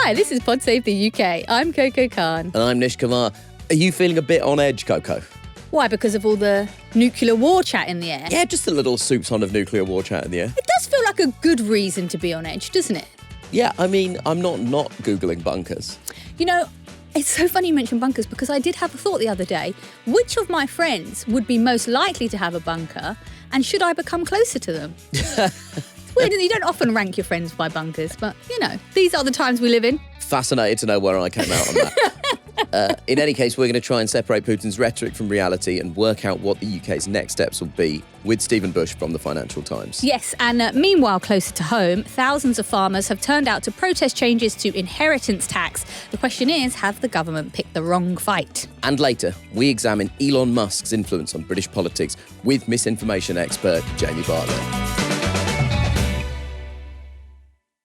Hi, this is Pod Save the UK. I'm Coco Khan. And I'm Nish Kumar. Are you feeling a bit on edge, Coco? Why? Because of all the nuclear war chat in the air? Yeah, just a little soup ton of nuclear war chat in the air. It does feel like a good reason to be on edge, doesn't it? Yeah, I mean, I'm not Googling bunkers. You know, it's so funny you mention bunkers because I did have a thought the other day. Which of my friends would be most likely to have a bunker, and should I become closer to them? It's weird, you don't often rank your friends by bunkers, but, you know, these are the times we live in. Fascinated to know where I came out on that. In any case, we're going to try and separate Putin's rhetoric from reality and work out what the UK's next steps will be with Stephen Bush from the Financial Times. Yes, and meanwhile, closer to home, thousands of farmers have turned out to protest changes to inheritance tax. The question is, have the government picked the wrong fight? And later, we examine Elon Musk's influence on British politics with misinformation expert Jamie Bartlett.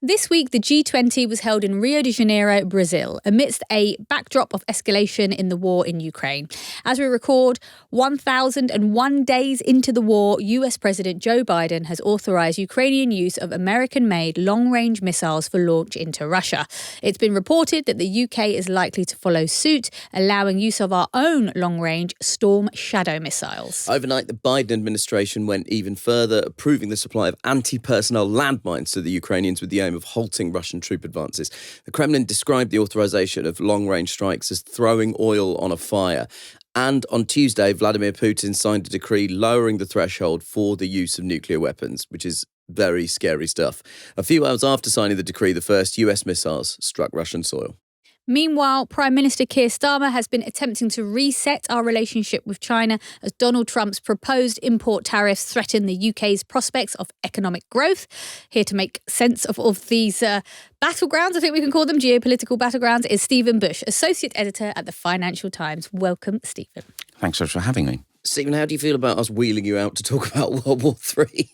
This week, the G20 was held in Rio de Janeiro, Brazil, amidst a backdrop of escalation in the war in Ukraine. As we record, 1,001 days into the war, US President Joe Biden has authorised Ukrainian use of American-made long-range missiles for launch into Russia. It's been reported that the UK is likely to follow suit, allowing use of our own long-range Storm Shadow missiles. Overnight, the Biden administration went even further, approving the supply of anti-personnel landmines to the Ukrainians with the aim of halting Russian troop advances. The Kremlin described the authorization of long-range strikes as throwing oil on a fire. And on Tuesday, Vladimir Putin signed a decree lowering the threshold for the use of nuclear weapons, which is very scary stuff. A few hours after signing the decree, the first US missiles struck Russian soil. Meanwhile, Prime Minister Keir Starmer has been attempting to reset our relationship with China as Donald Trump's proposed import tariffs threaten the UK's prospects of economic growth. Here to make sense of these battlegrounds, I think we can call them geopolitical battlegrounds, is Stephen Bush, Associate Editor at the Financial Times. Welcome, Stephen. Thanks so much for having me. Stephen, how do you feel about us wheeling you out to talk about World War III?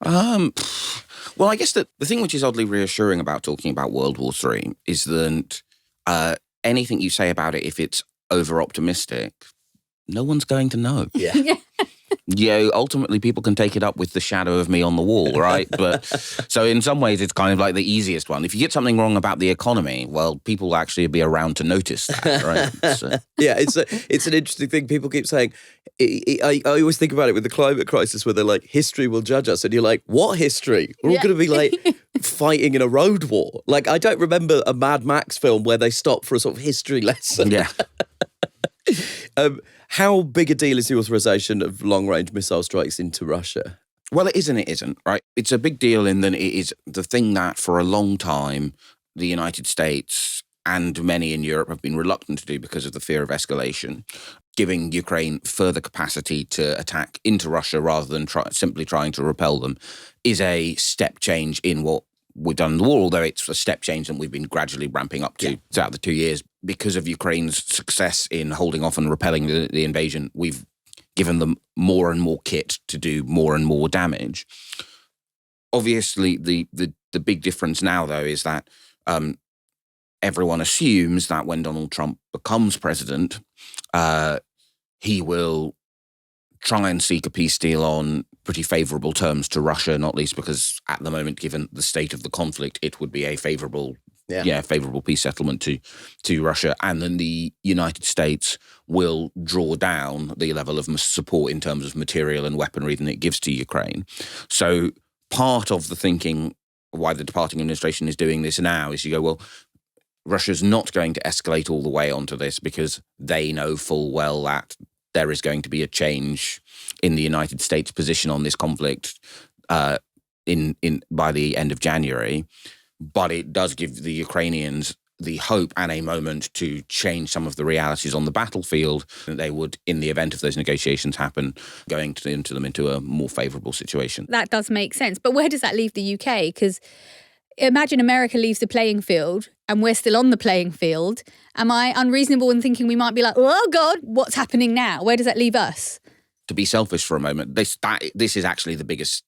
Well, I guess that the thing which is oddly reassuring about talking about World War III is that anything you say about it, if it's over-optimistic, no one's going to know. Yeah. Ultimately, people can take it up with the shadow of me on the wall, right? But so in some ways, it's kind of like the easiest one. If you get something wrong about the economy, well, people will actually be around to notice that, right? So. Yeah, it's an interesting thing. People keep saying, I always think about it with the climate crisis where they're like, history will judge us. And you're like, what history? We're all going to be like fighting in a road war. Like, I don't remember a Mad Max film where they stop for a sort of history lesson. Yeah. How big a deal is the authorization of long-range missile strikes into Russia? Well, it is and it isn't, right? It's a big deal in that it is the thing that for a long time the United States and many in Europe have been reluctant to do because of the fear of escalation, giving Ukraine further capacity to attack into Russia rather than simply trying to repel them is a step change in what we've done in the war, although it's a step change that we've been gradually ramping up to throughout the 2 years. Because of Ukraine's success in holding off and repelling the invasion, we've given them more and more kit to do more and more damage. Obviously, the big difference now, though, is that everyone assumes that when Donald Trump becomes president, he will try and seek a peace deal on pretty favourable terms to Russia, not least because at the moment, given the state of the conflict, it would be a favourable peace settlement to Russia. And then the United States will draw down the level of support in terms of material and weaponry that it gives to Ukraine. So part of the thinking why the departing administration is doing this now is you go, well, Russia's not going to escalate all the way onto this because they know full well that there is going to be a change in the United States' position on this conflict by the end of January. But it does give the Ukrainians the hope and a moment to change some of the realities on the battlefield. They would, in the event of those negotiations happen, going into a more favourable situation. That does make sense. But where does that leave the UK? Because imagine America leaves the playing field and we're still on the playing field. Am I unreasonable in thinking we might be like, oh, God, what's happening now? Where does that leave us? To be selfish for a moment, this is actually the biggest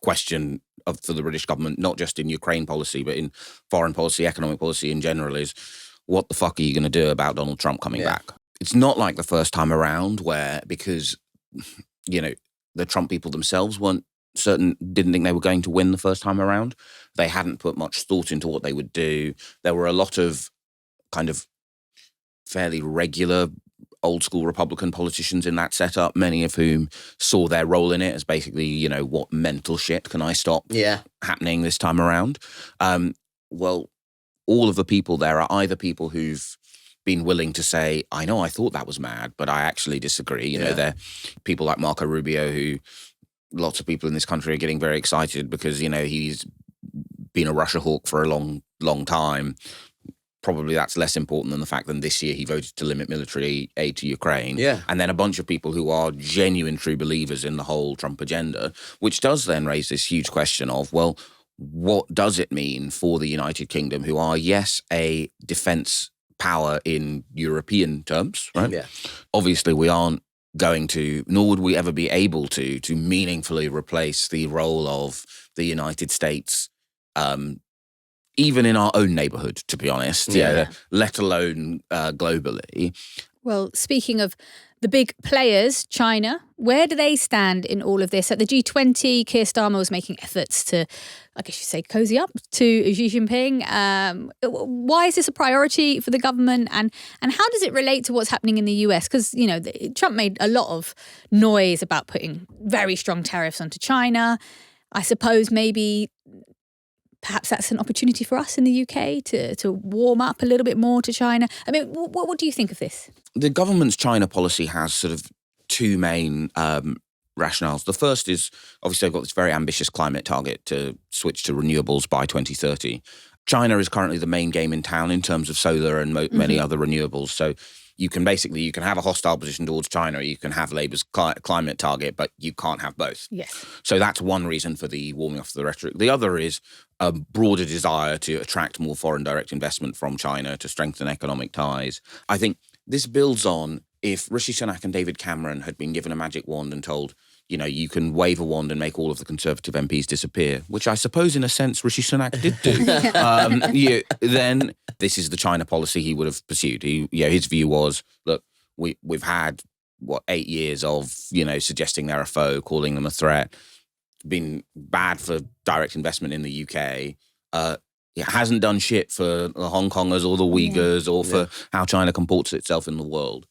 question for the British government, not just in Ukraine policy, but in foreign policy, economic policy in general, is what the fuck are you going to do about Donald Trump coming back? It's not like the first time around where, because, the Trump people themselves weren't didn't think they were going to win the first time around. They hadn't put much thought into what they would do. There were a lot of kind of fairly regular old school Republican politicians in that setup, many of whom saw their role in it as basically, what mental shit can I stop happening this time around? Well, all of the people there are either people who've been willing to say, I know I thought that was mad, but I actually disagree. They're people like Marco Rubio, who lots of people in this country are getting very excited because, he's been a Russia hawk for a long, long time. Probably that's less important than the fact that this year he voted to limit military aid to Ukraine. Yeah. And then a bunch of people who are genuine true believers in the whole Trump agenda, which does then raise this huge question of, well, what does it mean for the United Kingdom, who are, yes, a defence power in European terms, right? Yeah. Obviously, we aren't going to, nor would we ever be able to meaningfully replace the role of the United States, even in our own neighbourhood, to be honest, let alone globally. Well, speaking of the big players, China, where do they stand in all of this? At the G20, Keir Starmer was making efforts to, I guess you say, cozy up to Xi Jinping. Why is this a priority for the government? And how does it relate to what's happening in the US? Because, Trump made a lot of noise about putting very strong tariffs onto China. I suppose maybe perhaps that's an opportunity for us in the UK to warm up a little bit more to China. I mean, what do you think of this? The government's China policy has sort of two main rationales. The first is, obviously, they've got this very ambitious climate target to switch to renewables by 2030. China is currently the main game in town in terms of solar and many other renewables. So you can have a hostile position towards China, or you can have Labour's climate target, but you can't have both. Yes. So that's one reason for the warming up of the rhetoric. The other is a broader desire to attract more foreign direct investment from China to strengthen economic ties. I think this builds on if Rishi Sunak and David Cameron had been given a magic wand and told, you can wave a wand and make all of the Conservative MPs disappear, which I suppose in a sense Rishi Sunak did do. Then this is the China policy he would have pursued. His view was, look, we've had 8 years of suggesting they're a foe, calling them a threat, been bad for direct investment in the UK. It hasn't done shit for the Hong Kongers or the Uyghurs or for how China comports itself in the world.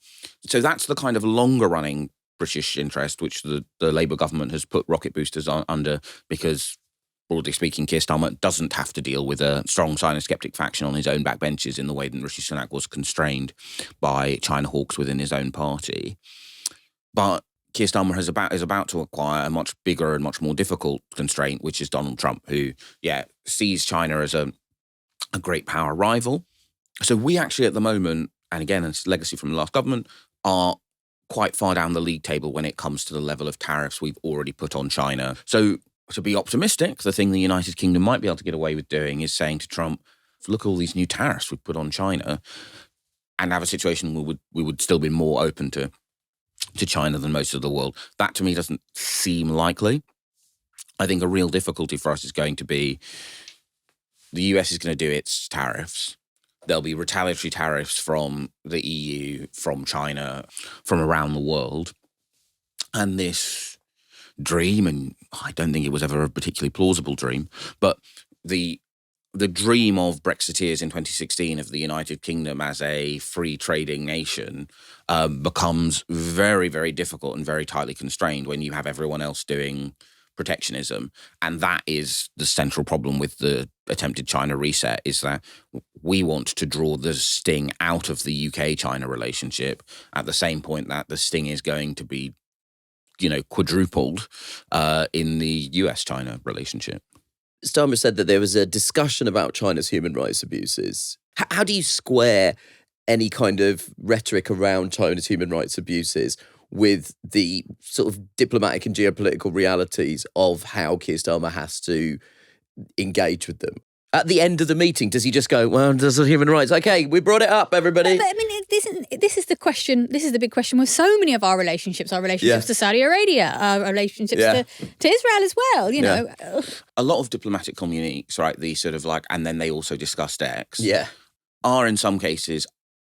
So that's the kind of longer running British interest, which the Labour government has put rocket boosters under because, broadly speaking, Keir Starmer doesn't have to deal with a strong China-skeptic faction on his own backbenches in the way that Rishi Sunak was constrained by China hawks within his own party. But Keir Starmer is about to acquire a much bigger and much more difficult constraint, which is Donald Trump, who, sees China as a great power rival. So we actually at the moment, and again, it's legacy from the last government, are quite far down the league table when it comes to the level of tariffs we've already put on China. So to be optimistic, the thing the United Kingdom might be able to get away with doing is saying to Trump, look at all these new tariffs we've put on China, and have a situation where we would still be more open to China than most of the world. That to me doesn't seem likely. I think a real difficulty for us is going to be the US is going to do its tariffs. There'll be retaliatory tariffs from the EU, from China, from around the world. And this dream, and I don't think it was ever a particularly plausible dream, but the dream of Brexiteers in 2016 of the United Kingdom as a free trading nation becomes very, very difficult and very tightly constrained when you have everyone else doing protectionism. And that is the central problem with the attempted China reset, is that we want to draw the sting out of the UK-China relationship at the same point that the sting is going to be, quadrupled in the US-China relationship. Starmer said that there was a discussion about China's human rights abuses. How do you square any kind of rhetoric around China's human rights abuses with the sort of diplomatic and geopolitical realities of how Keir Starmer has to engage with them? At the end of the meeting, does he just go, well, there's the human rights? Okay, we brought it up, everybody. But I mean, this is the question. This is the big question with so many of our relationships to Saudi Arabia, our relationships to Israel as well, you know. A lot of diplomatic communiques, right, the sort of like, and then they also discussed X, are in some cases,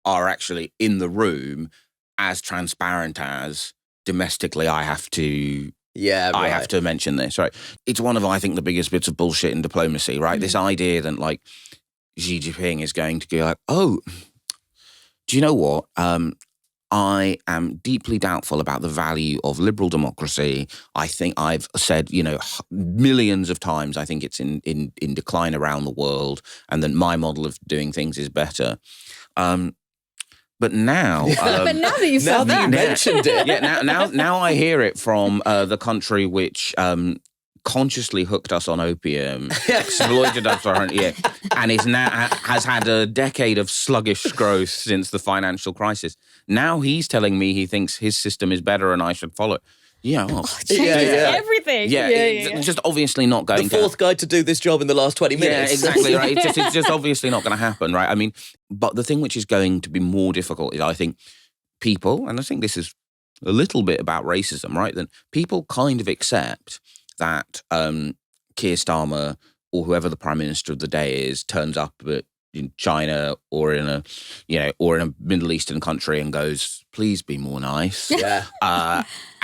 are actually in the room as transparent as domestically I have to Yeah, right. I have to mention this, right? It's one of, I think, the biggest bits of bullshit in diplomacy, right? This idea that, like, Xi Jinping is going to go like, oh, do you know what? I am deeply doubtful about the value of liberal democracy. I think I've said, millions of times, I think it's in decline around the world, and that my model of doing things is better. But now, but now that you've said that, you mentioned it, now I hear it from the country which consciously hooked us on opium, exploited us for and is now has had a decade of sluggish growth since the financial crisis. Now he's telling me he thinks his system is better and I should follow it. Yeah, well, everything. It's just obviously not going. The fourth guy to do this job in the last 20 minutes. Yeah, exactly. Right. It's just obviously not going to happen, right? I mean, but the thing which is going to be more difficult is, I think, people, and I think this is a little bit about racism, right? That people kind of accept that Keir Starmer or whoever the Prime Minister of the day is turns up in China or in a Middle Eastern country and goes, please be more nice. Yeah.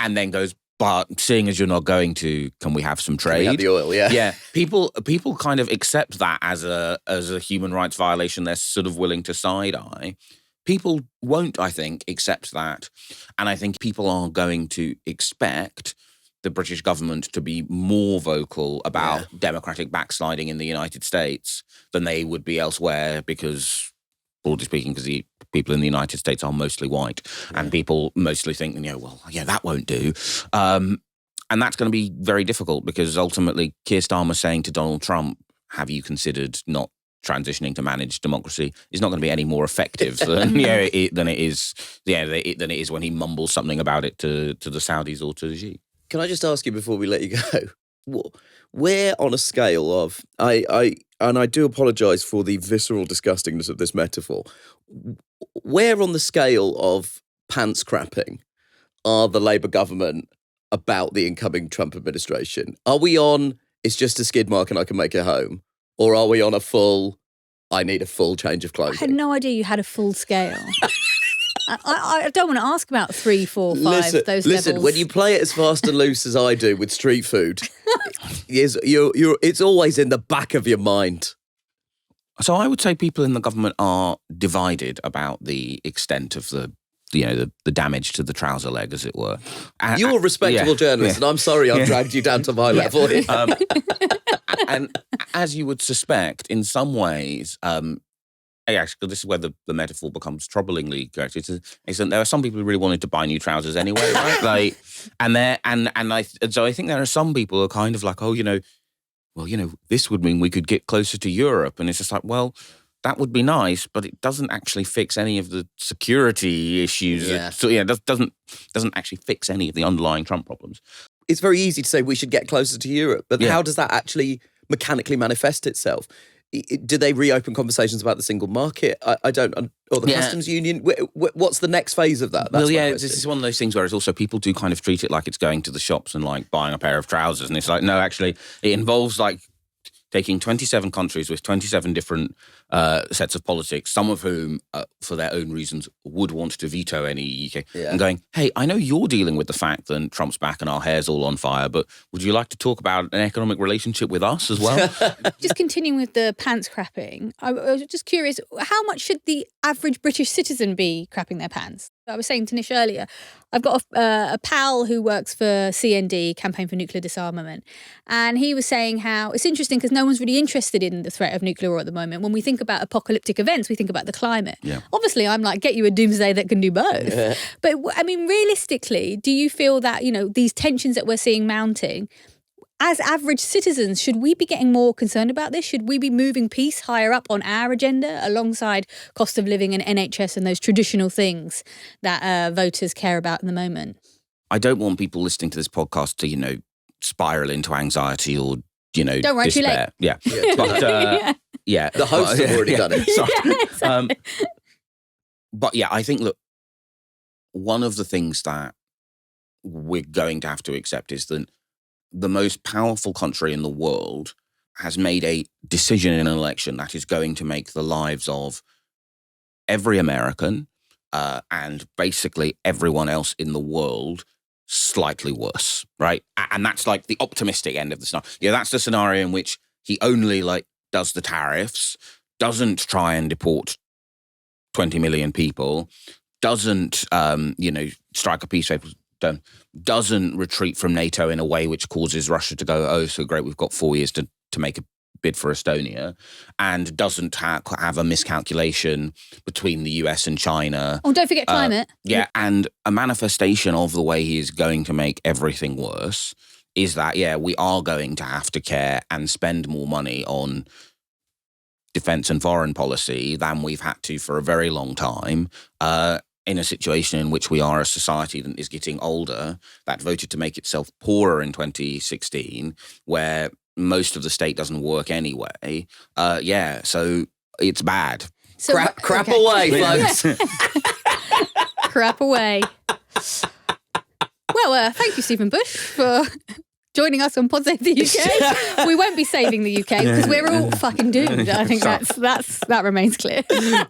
And then goes, but seeing as you're not going to, can we have some trade? We have the oil, yeah. Yeah. People kind of accept that as a human rights violation. They're sort of willing to side-eye. People won't, I think, accept that. And I think people are going to expect the British government to be more vocal about democratic backsliding in the United States than they would be elsewhere, because, broadly speaking, because the people in the United States are mostly white, and people mostly think, that won't do. And that's going to be very difficult, because ultimately Keir Starmer saying to Donald Trump, have you considered not transitioning to managed democracy, is not going to be any more effective than than it is when he mumbles something about it to the Saudis or to Xi. Can I just ask you before we let you go, where on a scale of, and I do apologise for the visceral disgustingness of this metaphor, where on the scale of pants crapping are the Labour government about the incoming Trump administration? Are we on, it's just a skid mark and I can make it home? Or are we on a full, I need a full change of clothing? I had no idea you had a full scale. I don't want to ask about 3, 4, 5, those levels. levels. When you play it as fast and loose as I do with street food, it's always in the back of your mind. So I would say people in the government are divided about the extent of the damage to the trouser leg, as it were. You're a respectable journalist, and I'm sorry I've dragged you down to my level. And as you would suspect, in some ways, actually, this is where the metaphor becomes troublingly correct. It's that there are some people who really wanted to buy new trousers anyway, right? So I think there are some people who are kind of like, this would mean we could get closer to Europe, and it's just like, well, that would be nice, but it doesn't actually fix any of the security issues. Yeah. It doesn't actually fix any of the underlying Trump problems. It's very easy to say we should get closer to Europe, but how does that actually mechanically manifest itself? Do they reopen conversations about the single market? I don't, or the customs union? What's the next phase of that? This is one of those things where it's also people do kind of treat it like it's going to the shops and like buying a pair of trousers, and it's like, no, actually, it involves like taking 27 countries with 27 different sets of politics, some of whom, for their own reasons, would want to veto any UK, and going, hey, I know you're dealing with the fact that Trump's back and our hair's all on fire, but would you like to talk about an economic relationship with us as well? Just continuing with the pants crapping, I was just curious, how much should the average British citizen be crapping their pants? I was saying to Nish earlier, I've got a pal who works for CND, Campaign for Nuclear Disarmament, and he was saying how it's interesting because no one's really interested in the threat of nuclear war at the moment. When we think about apocalyptic events, we think about the climate. Yeah. Obviously, I'm like, get you a doomsday that can do both. Yeah. But I mean, realistically, do you feel that, these tensions that we're seeing mounting, as average citizens, should we be getting more concerned about this? Should we be moving peace higher up on our agenda alongside cost of living and NHS and those traditional things that voters care about in the moment? I don't want people listening to this podcast to, spiral into anxiety or, don't write too late. Yeah. But, the hosts have already done it. Exactly. But I think, look, one of the things that we're going to have to accept is that the most powerful country in the world has made a decision in an election that is going to make the lives of every American and basically everyone else in the world slightly worse, right? And that's like the optimistic end of the scenario. Yeah, that's the scenario in which he only like does the tariffs, doesn't try and deport 20 million people, doesn't, strike a peace pact, doesn't retreat from NATO in a way which causes Russia to go, oh, so great, we've got 4 years to make a bid for Estonia, and doesn't have a miscalculation between the US and China. Oh, don't forget climate. And a manifestation of the way he is going to make everything worse is that, we are going to have to care and spend more money on defense and foreign policy than we've had to for a very long time, in a situation in which we are a society that is getting older, that voted to make itself poorer in 2016, where most of the state doesn't work anyway. So it's bad. So, crap away, folks. Crap away. Well, thank you, Stephen Bush, for joining us on Pod Save the UK. We won't be saving the UK because we're all fucking doomed. I think that remains clear.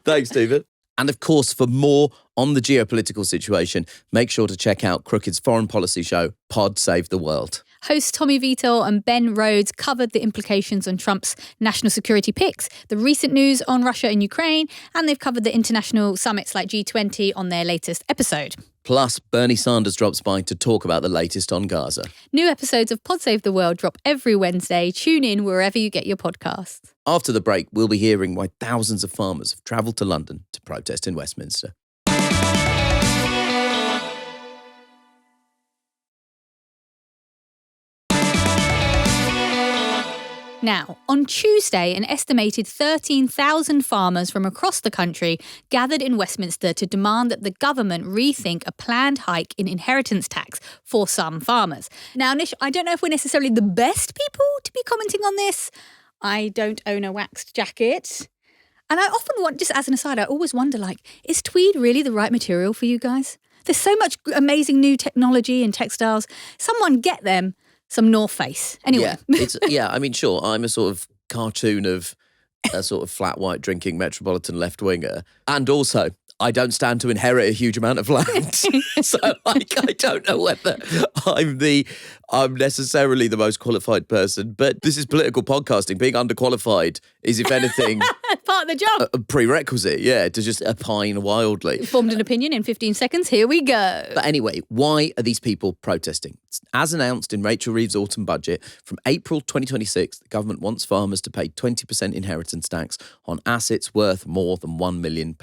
Thanks, Stephen. And of course, for more on the geopolitical situation, make sure to check out Crooked's foreign policy show, Pod Save the World. Hosts Tommy Vito and Ben Rhodes covered the implications on Trump's national security picks, the recent news on Russia and Ukraine, and they've covered the international summits like G20 on their latest episode. Plus, Bernie Sanders drops by to talk about the latest on Gaza. New episodes of Pod Save the World drop every Wednesday. Tune in wherever you get your podcasts. After the break, we'll be hearing why thousands of farmers have travelled to London to protest in Westminster. Now, on Tuesday, an estimated 13,000 farmers from across the country gathered in Westminster to demand that the government rethink a planned hike in inheritance tax for some farmers. Now, Nish, I don't know if we're necessarily the best people to be commenting on this. I don't own a waxed jacket. And I often just as an aside, I always wonder, is tweed really the right material for you guys? There's so much amazing new technology and textiles. Someone get them some North Face. Anyway. Sure, I'm a sort of cartoon of a sort of flat white drinking metropolitan left winger. And also, I don't stand to inherit a huge amount of land. So I don't know whether I'm necessarily the most qualified person. But this is political podcasting. Being underqualified is, if anything, part of the job. A prerequisite, to just opine wildly. Formed an opinion in 15 seconds. Here we go. But anyway, why are these people protesting? As announced in Rachel Reeves' autumn budget, from April 2026, the government wants farmers to pay 20% inheritance tax on assets worth more than £1 million.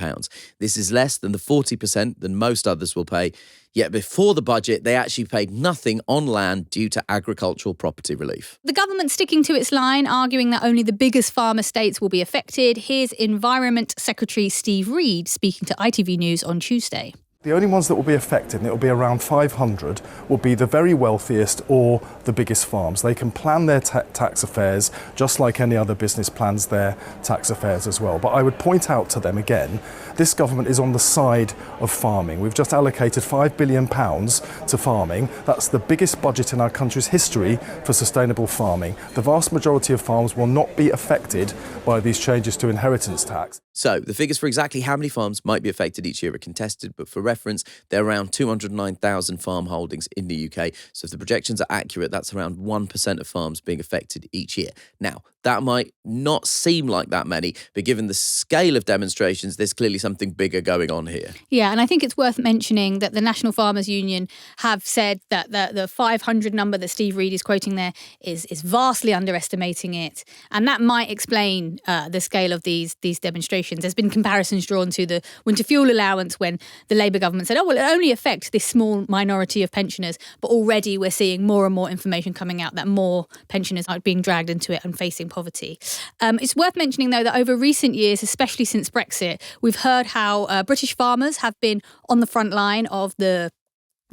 This is less than the 40% that most others will pay. Yet before the budget, they actually paid nothing on land due to agricultural property relief. The government sticking to its line, arguing that only the biggest farm estates will be affected. Here's Environment Secretary Steve Reed speaking to ITV News on Tuesday. The only ones that will be affected, and it will be around 500, will be the very wealthiest or the biggest farms. They can plan their tax affairs just like any other business plans their tax affairs as well. But I would point out to them again, this government is on the side of farming. We've just allocated £5 billion to farming. That's the biggest budget in our country's history for sustainable farming. The vast majority of farms will not be affected by these changes to inheritance tax. So the figures for exactly how many farms might be affected each year are contested, but for reference, there are around 209,000 farm holdings in the UK. So if the projections are accurate, that's around 1% of farms being affected each year. Now, that might not seem like that many, but given the scale of demonstrations, there's clearly something bigger going on here. Yeah, and I think it's worth mentioning that the National Farmers Union have said that the 500 number that Steve Reed is quoting there is vastly underestimating it. And that might explain the scale of these demonstrations. There's been comparisons drawn to the winter fuel allowance when the Labour government said, it only affects this small minority of pensioners. But already we're seeing more and more information coming out that more pensioners are being dragged into it and facing poverty. It's worth mentioning, though, that over recent years, especially since Brexit, we've heard how British farmers have been on the front line of the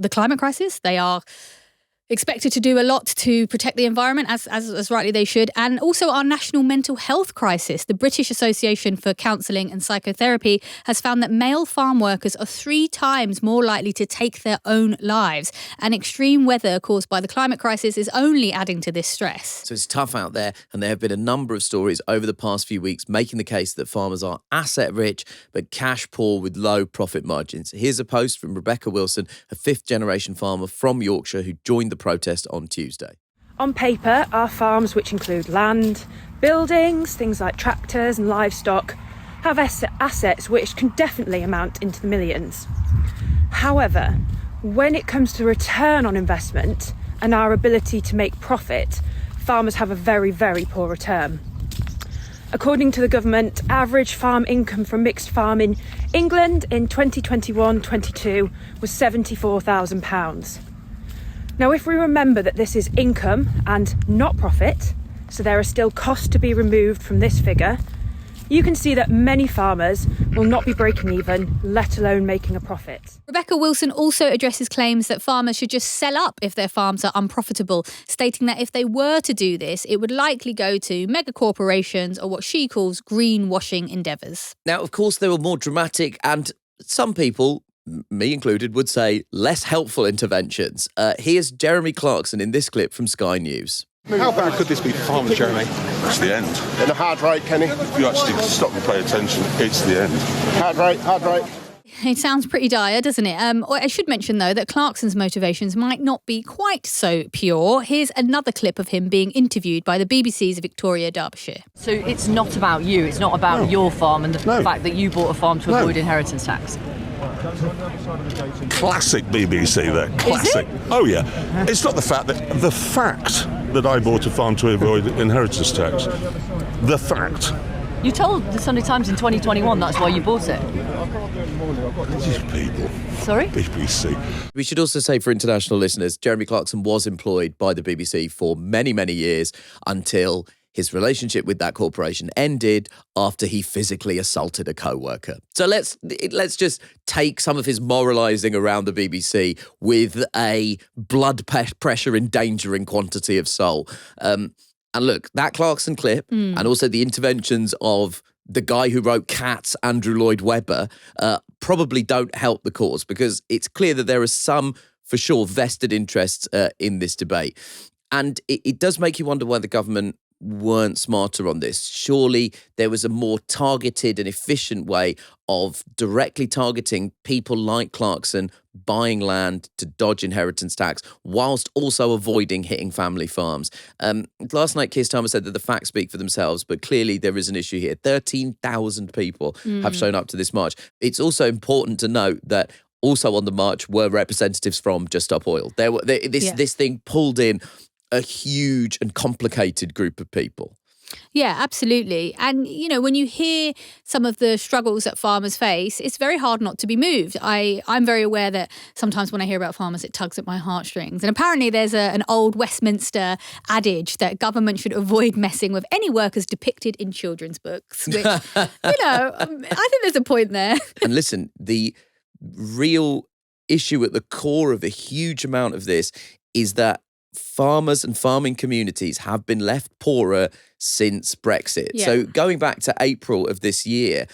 climate crisis. They are expected to do a lot to protect the environment, as rightly they should, and also our national mental health crisis. The British Association for Counselling and Psychotherapy has found that male farm workers are 3 times more likely to take their own lives, and extreme weather caused by the climate crisis is only adding to this stress. So it's tough out there, and there have been a number of stories over the past few weeks making the case that farmers are asset rich but cash poor with low profit margins. Here's a post from Rebecca Wilson, a 5th-generation farmer from Yorkshire who joined the protest on Tuesday. On paper, our farms, which include land, buildings, things like tractors and livestock, have assets which can definitely amount into the millions. However, when it comes to return on investment and our ability to make profit, farmers have a very, very poor return. According to the government, average farm income from mixed farm in England in 2021-22 was £74,000. Now, if we remember that this is income and not profit, so there are still costs to be removed from this figure, you can see that many farmers will not be breaking even, let alone making a profit. Rebecca Wilson also addresses claims that farmers should just sell up if their farms are unprofitable, stating that if they were to do this, it would likely go to mega corporations or what she calls greenwashing endeavours. Now, of course, there were more dramatic and some people, me included, would say less helpful interventions. Here's Jeremy Clarkson in this clip from Sky News. How bad could this be for farmers, Jeremy? It's the end. In a hard right, Kenny? If you actually stop and pay attention, it's the end. Hard right, hard right. It sounds pretty dire, doesn't it? I should mention, though, that Clarkson's motivations might not be quite so pure. Here's another clip of him being interviewed by the BBC's Victoria Derbyshire. So it's not about you, it's not about your farm and the fact that you bought a farm to avoid inheritance tax? Classic BBC there. Classic. Oh, yeah. It's not the fact that I bought a farm to avoid inheritance tax. The fact. You told the Sunday Times in 2021 that's why you bought it. These people. Sorry? BBC. We should also say for international listeners, Jeremy Clarkson was employed by the BBC for many, many years until his relationship with that corporation ended after he physically assaulted a co-worker. So let's just take some of his moralising around the BBC with a blood pressure endangering quantity of soul. And look, that Clarkson clip and also the interventions of the guy who wrote Cats, Andrew Lloyd Webber, probably don't help the cause because it's clear that there are some, for sure, vested interests in this debate. And it does make you wonder why the government weren't smarter on this. Surely there was a more targeted and efficient way of directly targeting people like Clarkson buying land to dodge inheritance tax whilst also avoiding hitting family farms. Last night, Keir Starmer said that the facts speak for themselves, but clearly there is an issue here. 13,000 people have shown up to this march. It's also important to note that also on the march were representatives from Just Stop Oil. This thing pulled in a huge and complicated group of people. Yeah, absolutely. And, you know, when you hear some of the struggles that farmers face, it's very hard not to be moved. I'm very aware that sometimes when I hear about farmers, it tugs at my heartstrings. And apparently there's an old Westminster adage that government should avoid messing with any workers depicted in children's books, which, I think there's a point there. And listen, the real issue at the core of a huge amount of this is that farmers and farming communities have been left poorer since Brexit. Yeah. So going back to April of this year,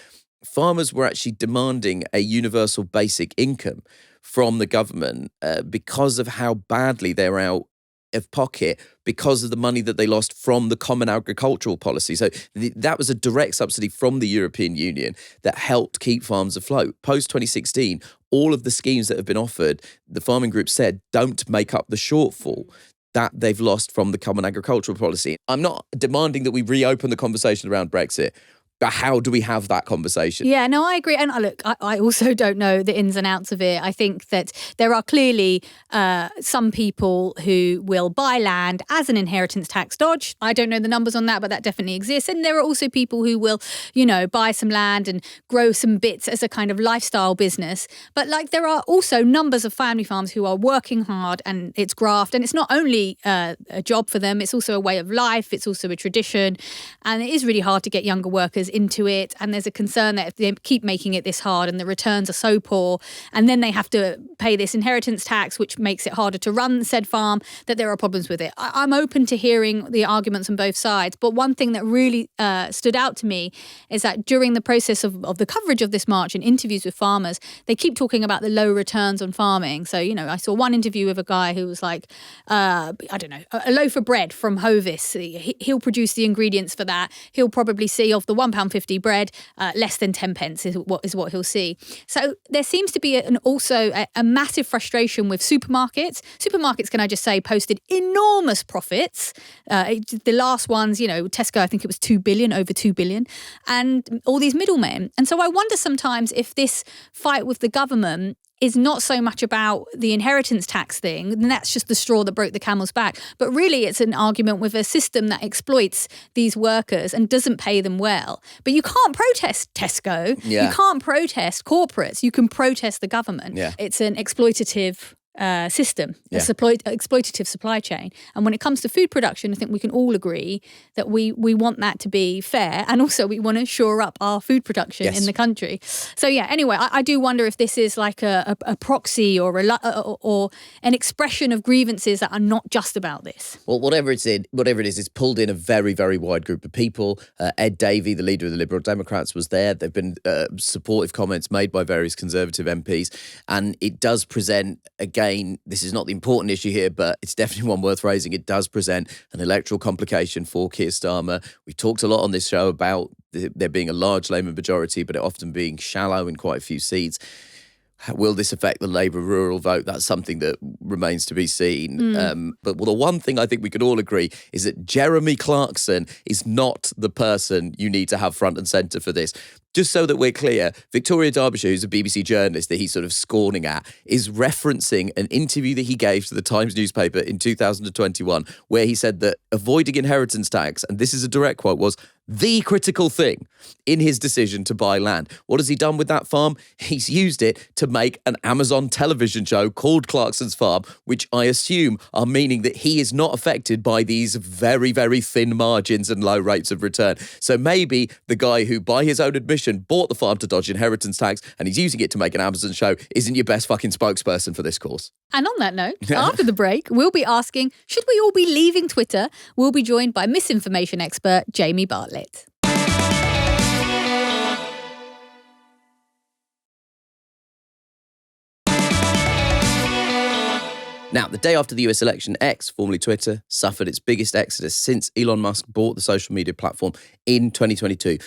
farmers were actually demanding a universal basic income from the government because of how badly they were out of pocket because of the money that they lost from the Common Agricultural Policy. So that was a direct subsidy from the European Union that helped keep farms afloat. Post-2016, all of the schemes that have been offered, the farming group said, don't make up the shortfall that they've lost from the Common Agricultural Policy. I'm not demanding that we reopen the conversation around Brexit, but how do we have that conversation? Yeah, no, I agree. And look, I also don't know the ins and outs of it. I think that there are clearly some people who will buy land as an inheritance tax dodge. I don't know the numbers on that, but that definitely exists. And there are also people who will, buy some land and grow some bits as a kind of lifestyle business. But there are also numbers of family farms who are working hard and it's graft. And it's not only a job for them, it's also a way of life. It's also a tradition. And it is really hard to get younger workers into it, and there's a concern that if they keep making it this hard and the returns are so poor, and then they have to pay this inheritance tax, which makes it harder to run said farm, that there are problems with it. I'm open to hearing the arguments on both sides, but one thing that really stood out to me is that during the process of the coverage of this march and interviews with farmers, they keep talking about the low returns on farming. So, I saw one interview with a guy who was like, I don't know, a loaf of bread from Hovis. He'll produce the ingredients for that. He'll probably see of the £1.50 bread, less than 10 pence is what he'll see. So there seems to be also a massive frustration with supermarkets. Supermarkets, can I just say, posted enormous profits. The last ones, Tesco, I think it was 2 billion, over 2 billion, and all these middlemen. And so I wonder sometimes if this fight with the government is not so much about the inheritance tax thing, and that's just the straw that broke the camel's back, but really it's an argument with a system that exploits these workers and doesn't pay them well. But you can't protest Tesco, you can't protest corporates, you can protest the government. It's an exploitative system, exploitative supply chain. And when it comes to food production, I think we can all agree that we want that to be fair, and also we want to shore up our food production in the country. So anyway, I do wonder if this is like a proxy or an expression of grievances that are not just about this. Well, whatever it is, it's pulled in a very, very wide group of people. Ed Davey, the leader of the Liberal Democrats, was there. There have been supportive comments made by various Conservative MPs, and it does present, again, this is not the important issue here, but it's definitely one worth raising. It does present an electoral complication for Keir Starmer. We've talked a lot on this show about there being a large Labour majority, but it often being shallow in quite a few seats. Will this affect the Labour rural vote? That's something that remains to be seen. But the one thing I think we can all agree is that Jeremy Clarkson is not the person you need to have front and centre for this. Just so that we're clear, Victoria Derbyshire, who's a BBC journalist that he's sort of scorning at, is referencing an interview that he gave to the Times newspaper in 2021, where he said that avoiding inheritance tax, and this is a direct quote, was the critical thing in his decision to buy land. What has he done with that farm? He's used it to make an Amazon television show called Clarkson's Farm, which I assume are meaning that he is not affected by these very, very thin margins and low rates of return. So maybe the guy who, by his own admission, bought the farm to dodge inheritance tax and he's using it to make an Amazon show isn't your best fucking spokesperson for this cause. And on that note, after the break, we'll be asking, should we all be leaving Twitter? We'll be joined by misinformation expert Jamie Bartlett. Now, the day after the US election, X, formerly Twitter, suffered its biggest exodus since Elon Musk bought the social media platform in 2022.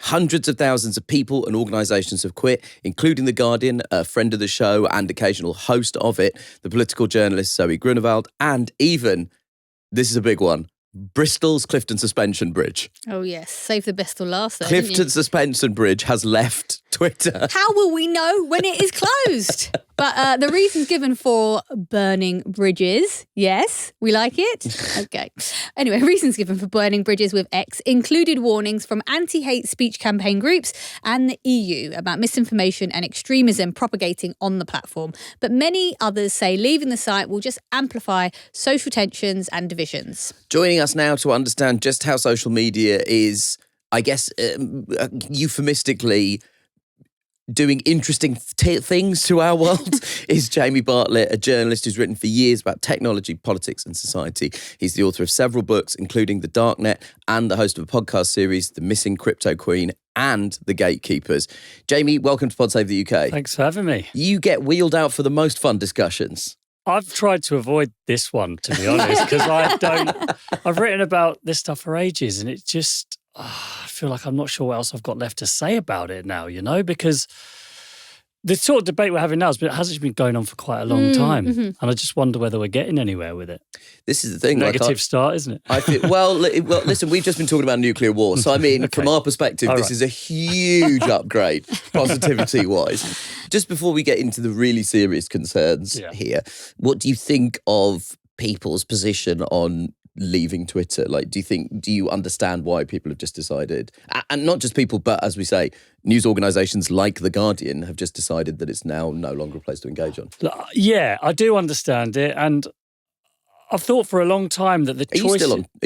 Hundreds of thousands of people and organisations have quit, including The Guardian, a friend of the show and occasional host of it, the political journalist Zoe Grunewald, and even, this is a big one, Bristol's Clifton Suspension Bridge. Oh, yes. Save the best till last. There, Clifton Suspension Bridge has left Twitter. How will we know when it is closed? But the reasons given for burning bridges, yes, we like it. Okay. Anyway, reasons given for burning bridges with X included warnings from anti-hate speech campaign groups and the EU about misinformation and extremism propagating on the platform. But many others say leaving the site will just amplify social tensions and divisions. Joining us now to understand just how social media is, I guess, euphemistically doing interesting things to our world is Jamie Bartlett, a journalist who's written for years about technology, politics and society. He's the author of several books, including The Darknet, and the host of a podcast series, The Missing Cryptoqueen and The Gatekeepers. Jamie, welcome to Pod Save the UK. Thanks for having me. You get wheeled out for the most fun discussions. I've tried to avoid this one, to be honest, because I've written about this stuff for ages and it just, I feel like I'm not sure what else I've got left to say about it now, because the sort of debate we're having now has been going on for quite a long time. Mm-hmm. And I just wonder whether we're getting anywhere with it. This is the thing. Negative start, isn't it? I feel, well, listen, we've just been talking about nuclear war. So, I mean, okay. From our perspective, this is a huge upgrade, positivity-wise. Just before we get into the really serious concerns here, what do you think of people's position on leaving Twitter? Like, do you understand why people have just decided, and not just people, but as we say, news organisations like The Guardian have just decided that it's now no longer a place to engage on? Yeah, I do understand it. And I've thought for a long time that the choice... Are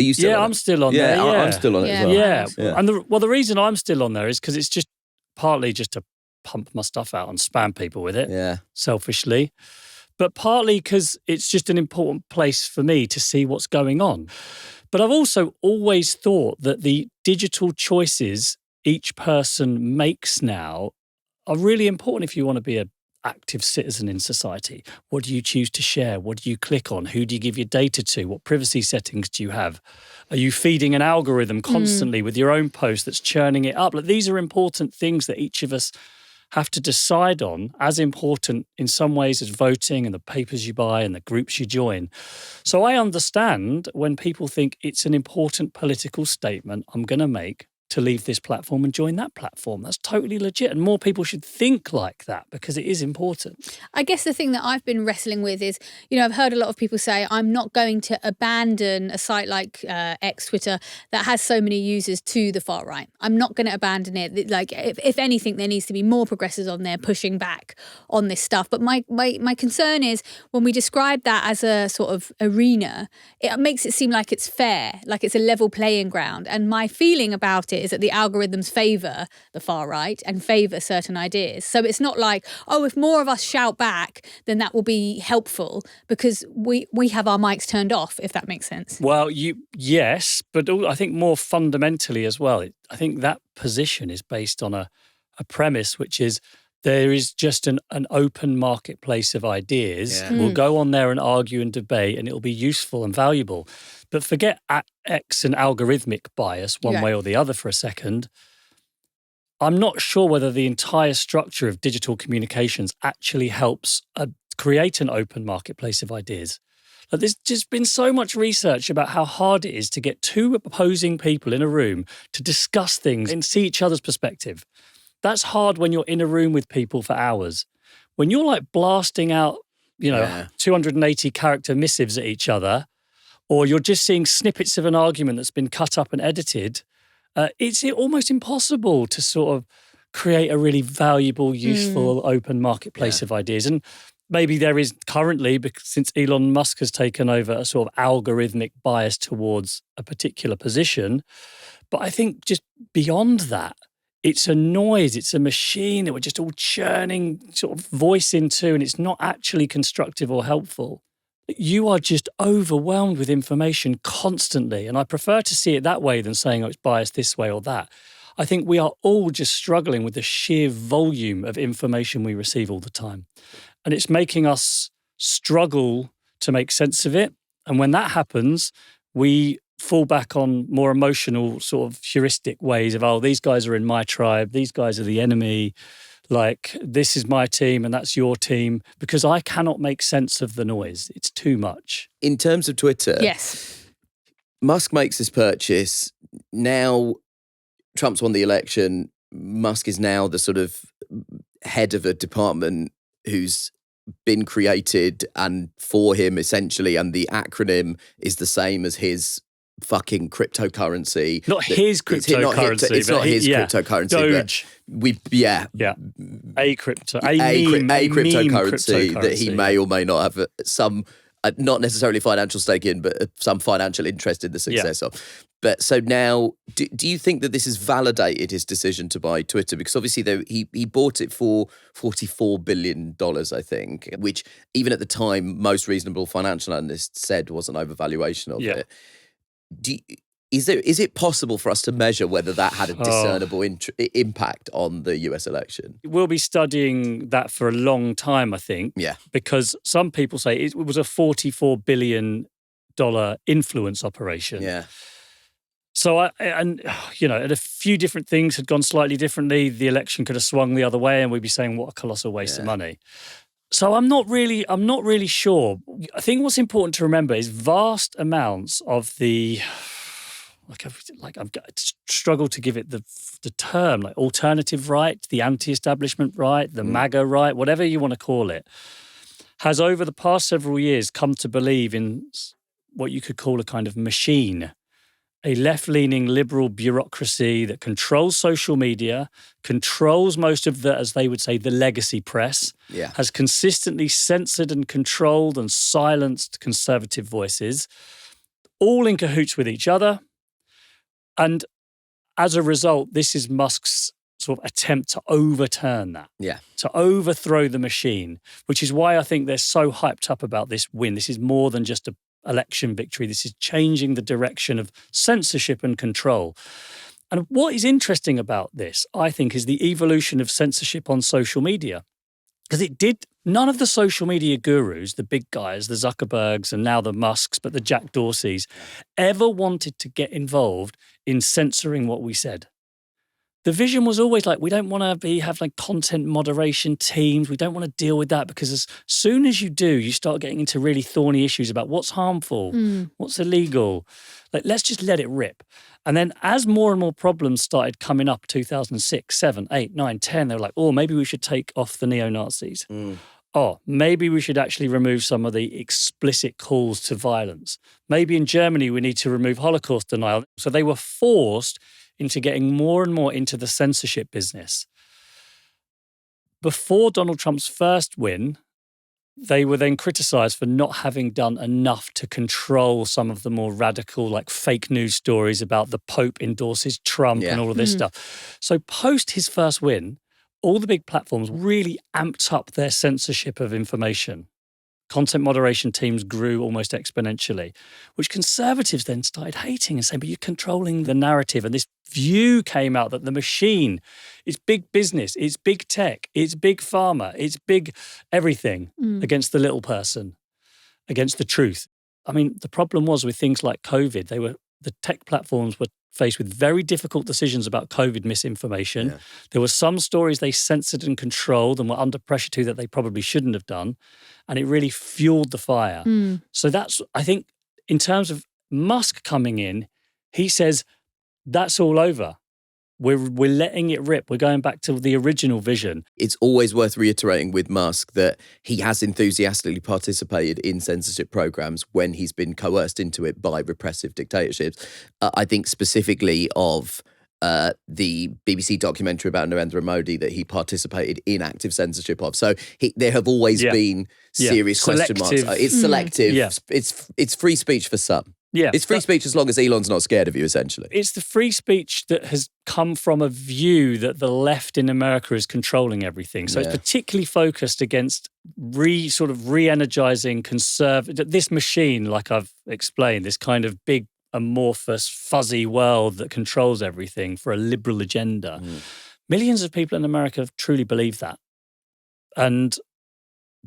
you still on? I'm still on yeah, there. Yeah, I'm still on it as well. Yeah. And the reason I'm still on there is because it's just partly just to pump my stuff out and spam people with it, selfishly, but partly because it's just an important place for me to see what's going on. But I've also always thought that the digital choices each person makes now are really important if you want to be an active citizen in society. What do you choose to share? What do you click on? Who do you give your data to? What privacy settings do you have? Are you feeding an algorithm constantly with your own post that's churning it up? Like, these are important things that each of us have to decide on, as important in some ways as voting and the papers you buy and the groups you join. So I understand when people think it's an important political statement I'm going to make to leave this platform and join that platform. That's totally legit. And more people should think like that because it is important. I guess the thing that I've been wrestling with is, I've heard a lot of people say, I'm not going to abandon a site like X, Twitter, that has so many users to the far right. I'm not going to abandon it. Like, if anything, there needs to be more progressives on there pushing back on this stuff. But my concern is when we describe that as a sort of arena, it makes it seem like it's fair, like it's a level playing ground. And my feeling about it is that the algorithms favour the far right and favour certain ideas. So it's not like, if more of us shout back, then that will be helpful because we have our mics turned off, if that makes sense. Well, yes, but I think more fundamentally as well, I think that position is based on a premise, which is there is just an open marketplace of ideas. Yeah. We'll go on there and argue and debate and it'll be useful and valuable. But forget X and algorithmic bias one way or the other for a second. I'm not sure whether the entire structure of digital communications actually helps create an open marketplace of ideas. Like, there's just been so much research about how hard it is to get two opposing people in a room to discuss things and see each other's perspective. That's hard when you're in a room with people for hours. When you're like blasting out, 280 character missives at each other, or you're just seeing snippets of an argument that's been cut up and edited, it's almost impossible to sort of create a really valuable, useful, open marketplace of ideas. And maybe there is currently, because since Elon Musk has taken over, a sort of algorithmic bias towards a particular position. But I think just beyond that, it's a noise, it's a machine that we're just all churning sort of voice into, and it's not actually constructive or helpful. You are just overwhelmed with information constantly. And I prefer to see it that way than saying, it's biased this way or that. I think we are all just struggling with the sheer volume of information we receive all the time. And it's making us struggle to make sense of it. And when that happens, we fall back on more emotional sort of heuristic ways of, these guys are in my tribe, these guys are the enemy, like, this is my team and that's your team, because I cannot make sense of the noise. It's too much. In terms of Twitter, yes, Musk makes this purchase. Now Trump's won the election. Musk is now the sort of head of a department who's been created and for him, essentially, and the acronym is the same as his fucking cryptocurrency. Not his cryptocurrency. It's not his cryptocurrency. Doge. A cryptocurrency that he may or may not have some, not necessarily financial stake in, but some financial interest in the success of. But so now, do you think that this has validated his decision to buy Twitter? Because obviously he bought it for $44 billion, I think, which even at the time, most reasonable financial analysts said was an overvaluation of it. Is it possible for us to measure whether that had a discernible impact on the US election? We'll be studying that for a long time, I think. Yeah. Because some people say it was a $44 billion influence operation. Yeah. So, and a few different things had gone slightly differently. The election could have swung the other way and we'd be saying, what a colossal waste of money. So I'm not really sure. I think what's important to remember is vast amounts of the, I've struggled to give it the term, like alternative right, the anti-establishment right, the MAGA right, whatever you want to call it, has over the past several years come to believe in what you could call a kind of machine. a left-leaning liberal bureaucracy that controls social media, controls most of the, as they would say, the legacy press, has consistently censored and controlled and silenced conservative voices, all in cahoots with each other. And as a result, this is Musk's sort of attempt to overturn that, to overthrow the machine, which is why I think they're so hyped up about this win. This is more than just an election victory. This is changing the direction of censorship and control. And what is interesting about this, I think, is the evolution of censorship on social media. Because none of the social media gurus, the big guys, the Zuckerbergs and now the Musks, but the Jack Dorseys, ever wanted to get involved in censoring what we said. The vision was always like, we don't want to have like content moderation teams. We don't want to deal with that, because as soon as you do, you start getting into really thorny issues about what's harmful, what's illegal. Like, let's just let it rip. And then as more and more problems started coming up, 2006, 7, 8, 9, 10, they were like, oh, maybe we should take off the neo-Nazis. Oh, maybe we should actually remove some of the explicit calls to violence. Maybe in Germany, we need to remove Holocaust denial. So they were forced into getting more and more into the censorship business. Before Donald Trump's first win, they were then criticised for not having done enough to control some of the more radical, like fake news stories about the Pope endorses Trump and all of this stuff. So post his first win, all the big platforms really amped up their censorship of information. Content moderation teams grew almost exponentially, which conservatives then started hating and saying, but you're controlling the narrative. And this view came out that the machine is big business, it's big tech, it's big pharma, it's big everything against the little person, against the truth. I mean, the problem was with things like COVID, the tech platforms were faced with very difficult decisions about COVID misinformation. There were some stories they censored and controlled and were under pressure to that they probably shouldn't have done. And it really fueled the fire. So that's, I think, in terms of Musk coming in, he says, that's all over. We're letting it rip. We're going back to the original vision. It's always worth reiterating with Musk that he has enthusiastically participated in censorship programs when he's been coerced into it by repressive dictatorships. I think specifically of the BBC documentary about Narendra Modi that he participated in active censorship of. So there have always been serious question marks. It's selective. It's free speech for some. It's free speech as long as Elon's not scared of you, essentially. It's the free speech that has come from a view that the left in America is controlling everything. So it's particularly focused against re-energizing this machine, like I've explained, this kind of big, amorphous, fuzzy world that controls everything for a liberal agenda. Millions of people in America truly believe that. And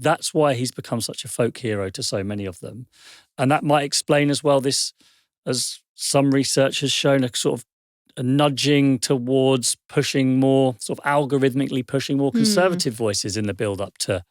that's why he's become such a folk hero to so many of them. And that might explain as well this, as some research has shown, a sort of a nudging towards pushing more, sort of algorithmically pushing more conservative voices in the build-up to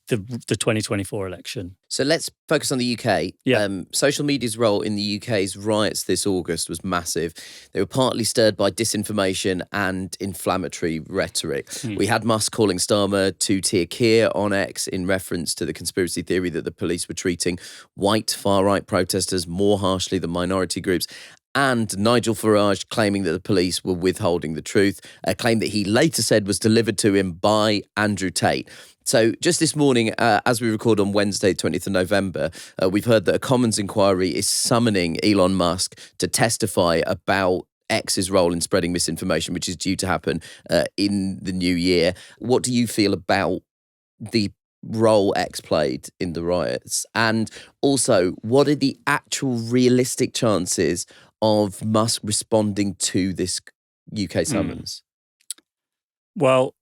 the 2024 election. So let's focus on the UK. Social media's role in the UK's riots this August was massive. They were partly stirred by disinformation and inflammatory rhetoric. We had Musk calling Starmer two-tier Keir on X in reference to the conspiracy theory that the police were treating white far-right protesters more harshly than minority groups. And Nigel Farage claiming that the police were withholding the truth, a claim that he later said was delivered to him by Andrew Tate. So just this morning, as we record on Wednesday, 20th of November, we've heard that a Commons inquiry is summoning Elon Musk to testify about X's role in spreading misinformation, which is due to happen in the new year. What do you feel about the role X played in the riots? And also, what are the actual realistic chances of Musk responding to this UK summons? Well,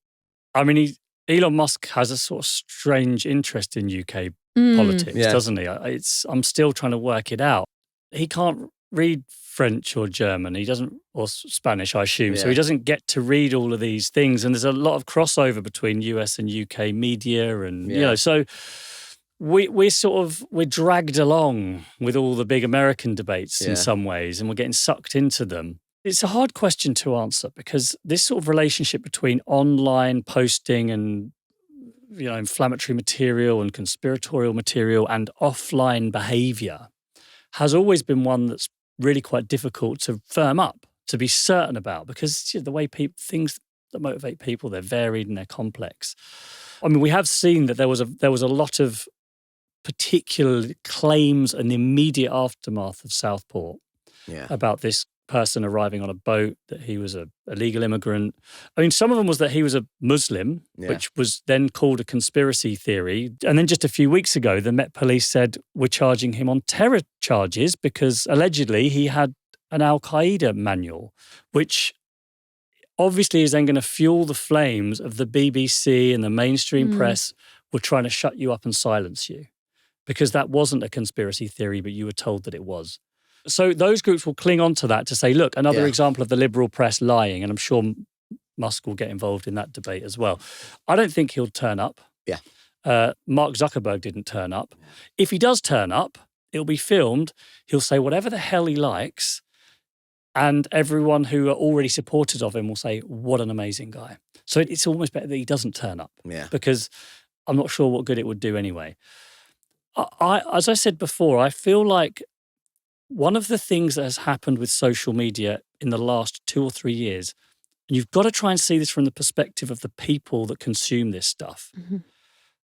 I mean, Elon Musk has a sort of strange interest in UK politics, doesn't he? I'm still trying to work it out. He can't read French or German. He doesn't, or Spanish, I assume. So he doesn't get to read all of these things. And there's a lot of crossover between US and UK media, and you know, so we're dragged along with all the big American debates in some ways, and we're getting sucked into them. It's a hard question to answer because this sort of relationship between online posting and, you know, inflammatory material and conspiratorial material and offline behavior has always been one that's really quite difficult to firm up, to be certain about, because the way things that motivate people, they're varied and they're complex. I mean, we have seen that there was a lot of particular claims in the immediate aftermath of Southport about this person arriving on a boat, that he was a illegal immigrant. I mean, some of them was that he was a Muslim, which was then called a conspiracy theory. And then just a few weeks ago, the Met Police said we're charging him on terror charges because allegedly he had an Al-Qaeda manual, which obviously is then going to fuel the flames of the BBC and the mainstream press were trying to shut you up and silence you, because that wasn't a conspiracy theory, but you were told that it was. So those groups will cling on to that to say, look, another example of the liberal press lying, and I'm sure Musk will get involved in that debate as well. I don't think he'll turn up. Yeah. Mark Zuckerberg didn't turn up. If he does turn up, it'll be filmed. He'll say whatever the hell he likes, and everyone who are already supporters of him will say, what an amazing guy. So it's almost better that he doesn't turn up, because I'm not sure what good it would do anyway. As I said before, I feel like one of the things that has happened with social media in the last 2 or 3 years, and you've got to try and see this from the perspective of the people that consume this stuff,